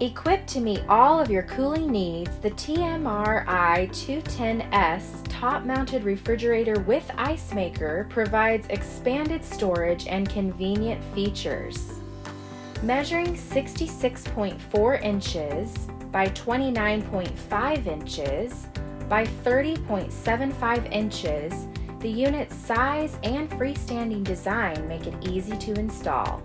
Equipped to meet all of your cooling needs, the TMRI 210S top-mounted refrigerator with ice maker provides expanded storage and convenient features. Measuring 66.4 inches by 29.5 inches by 30.75 inches, the unit's size and freestanding design make it easy to install.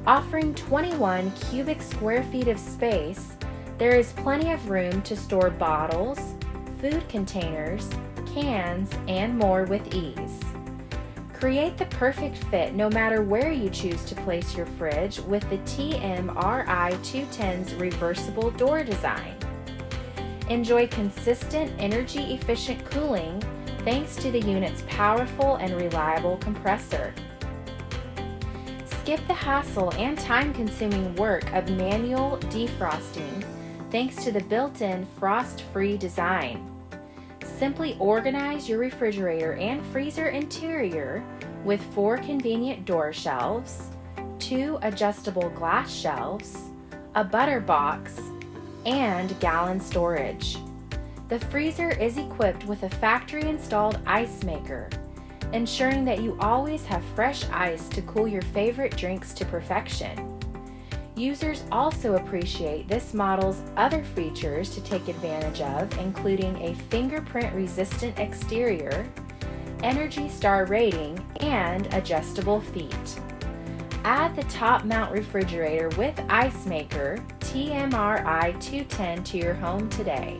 Offering 21 cubic square feet of space, there is plenty of room to store bottles, food containers, cans, and more with ease. Create the perfect fit no matter where you choose to place your fridge with the TMRI 210's reversible door design. Enjoy consistent, energy-efficient cooling thanks to the unit's powerful and reliable compressor. Skip the hassle and time-consuming work of manual defrosting thanks to the built-in frost-free design. Simply organize your refrigerator and freezer interior with 4 convenient door shelves, 2 adjustable glass shelves, a butter box, and gallon storage. The freezer is equipped with a factory-installed ice maker, ensuring that you always have fresh ice to cool your favorite drinks to perfection. Users also appreciate this model's other features to take advantage of, including a fingerprint-resistant exterior, Energy Star rating, and adjustable feet. Add the top mount refrigerator with ice maker TMRI 210 to your home today.